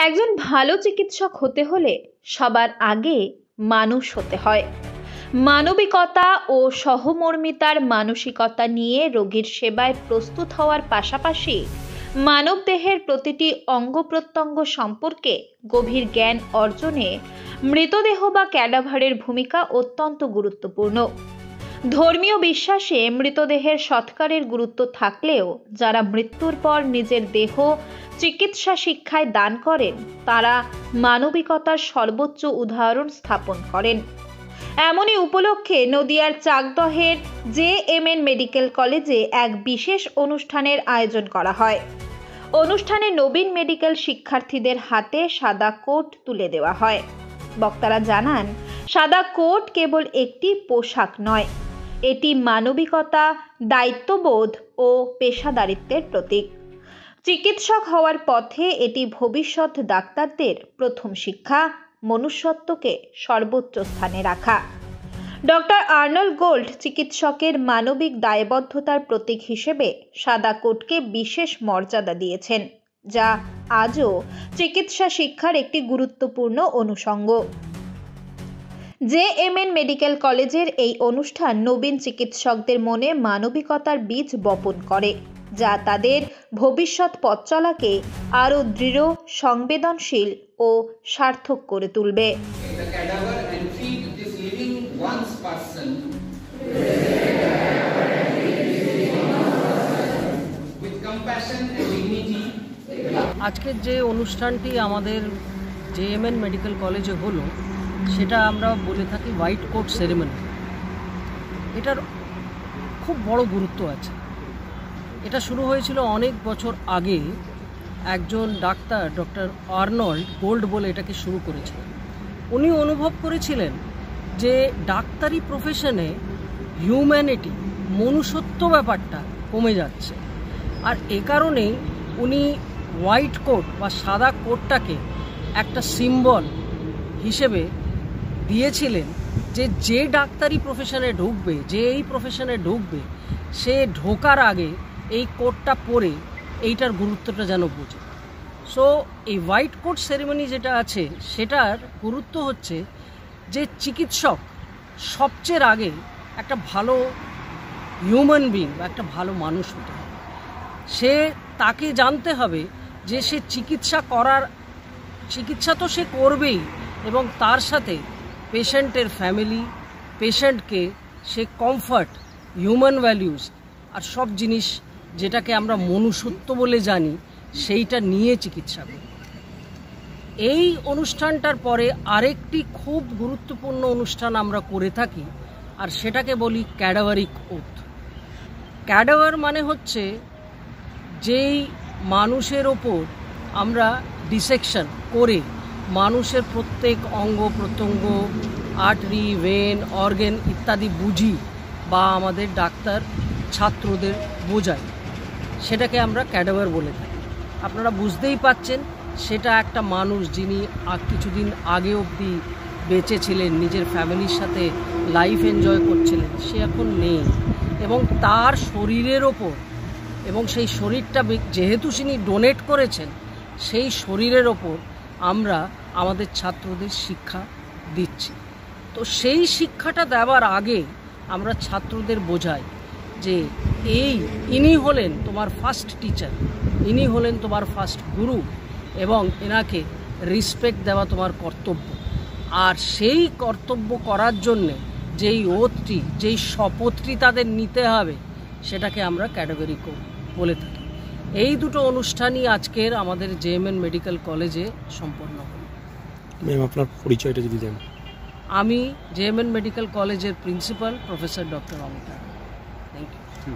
একজন ভালো চিকিৎসক হতে হলে সবার আগে মানুষ হতে হয়। মানবিকতা ও সহমর্মিতার মানসিকতা নিয়ে রোগীর সেবায় প্রস্তুত হওয়ার পাশাপাশি মানবদেহের প্রতিটি অঙ্গ প্রত্যঙ্গ সম্পর্কে গভীর জ্ঞান অর্জনে মৃতদেহ বা ক্যাডাভারের ভূমিকা অত্যন্ত গুরুত্বপূর্ণ। ধর্মীয় বিশ্বাসে মৃতদেহের সৎকারের গুরুত্ব থাকলেও যারা মৃত্যুর পর নিজের দেহ চিকিৎসা শিক্ষায় দান করেন তারা মানবিকতার সর্বোচ্চ উদাহরণ স্থাপন করেন। এমনই উপলক্ষে নদিয়ার চাকদহের JMN মেডিকেল কলেজে এক বিশেষ অনুষ্ঠানের আয়োজন করা হয়। অনুষ্ঠানে নবীন মেডিকেল শিক্ষার্থীদের হাতে সাদা কোট তুলে দেওয়া হয়। বক্তারা জানান, সাদা কোট কেবল একটি পোশাক নয়, এটি মানবিকতা, দায়িত্ববোধ ও পেশাদারিত্বের প্রতীক। চিকিৎসক হওয়ার পথে এটি ভবিষ্যৎ ডাক্তারদের প্রথম শিক্ষা, মনুষ্যত্বকে সর্বোচ্চ স্থানে রাখা। ডক্টর আর্নল্ড গোল্ড চিকিৎসকের মানবিক দায়বদ্ধতার প্রতীক হিসেবে সাদা কোটকে বিশেষ মর্যাদা দিয়েছেন, যা আজও চিকিৎসা শিক্ষার একটি গুরুত্বপূর্ণ অনুষঙ্গ। JMN মেডিকেল কলেজের এই অনুষ্ঠান নবীন চিকিৎসকদের মনে মানবিকতার বীজ বপন করে, যা তাদের ভবিষ্যৎ পথ চলাকে আরও দৃঢ়, সংবেদনশীল ও সার্থক করে তুলবে। আজকের যে অনুষ্ঠানটি আমাদের JMN মেডিকেল কলেজে হলো, সেটা আমরা বলে থাকি হোয়াইট কোট সেরেমনি। এটার খুব বড় গুরুত্ব আছে। এটা শুরু হয়েছিল অনেক বছর আগে। একজন ডাক্তার, ডক্টর আর্নল্ড গোল্ড বলে এটাকে শুরু করেছিলেন। উনি অনুভব করেছিলেন যে ডাক্তারি প্রফেশনে হিউম্যানিটি, মনুষ্যত্ব ব্যাপারটা কমে যাচ্ছে, আর এ কারণেই উনি হোয়াইট কোট বা সাদা কোটটাকে একটা সিম্বল হিসেবে দিয়েছিলেন যে ডাক্তারি প্রফেশনে ঢুকবে, যে এই প্রফেশনে ঢুকবে, সে ঢোকার আগে এই কোটটা পরে এইটার গুরুত্বটা যেন বোঝে। সো এই হোয়াইট কোট সেরেমনি যেটা আছে, সেটার গুরুত্ব হচ্ছে যে চিকিৎসক সবচেয়ে আগে একটা ভালো হিউম্যান বিং বা একটা ভালো মানুষ হতে হবে। তাকে জানতে হবে যে সে চিকিৎসা তো সে করবেই, এবং তার সাথে পেশেন্টের ফ্যামিলি, পেশেন্টকে সে কমফর্ট, হিউম্যান ভ্যালিউস আর সব জিনিস যেটাকে আমরা মনুষ্যত্ব বলে জানি, সেইটা নিয়ে চিকিৎসা করি। এই অনুষ্ঠানটার পরে আরেকটি খুব গুরুত্বপূর্ণ অনুষ্ঠান আমরা করে থাকি, আর সেটাকে বলি ক্যাডাভারিক ওথ। ক্যাডাভার মানে হচ্ছে যেই মানুষের ওপর আমরা ডিসেকশন করে মানুষের প্রত্যেক অঙ্গ প্রত্যঙ্গ, আর্টারি, ভেন, অর্গান ইত্যাদি বুঝি বা আমাদের ডাক্তার ছাত্রদের বোঝাই, সেটাকে আমরা ক্যাডাভার বলে থাকি। আপনারা বুঝতেই পাচ্ছেন, সেটা একটা মানুষ যিনি কিছুদিন আগে অবধি বেঁচে ছিলেন, নিজের ফ্যামিলির সাথে লাইফ এনজয় করছিলেন, সে এখন নেই, এবং তার শরীরের ওপর, এবং সেই শরীরটা যেহেতু তিনি ডোনেট করেছেন, সেই শরীরের ওপর আমরা আমাদের ছাত্রদের শিক্ষা দিচ্ছি। তো সেই শিক্ষাটা দেওয়ার আগে আমরা ছাত্রদের বোঝাই যে ইনি হলেন তোমার ফার্স্ট টিচার, ইনি হলেন তোমার ফার্স্ট গুরু, এবং এনাকে রেসপেক্ট দেওয়া তোমার কর্তব্য। আর সেই কর্তব্য করার জন্যে যেই ওথটি, যেই শপথটি তাদের নিতে হবে, সেটাকে আমরা ক্যাডাভারি কোড বলে থাকি। এই দুটো অনুষ্ঠানই আজকের আমাদের JMN মেডিকেল কলেজে সম্পন্ন হল। ম্যাম, আপনার পরিচয়টা যদি দেন। আমি JMN মেডিকেল কলেজের principal professor doctor Amita. Thank you.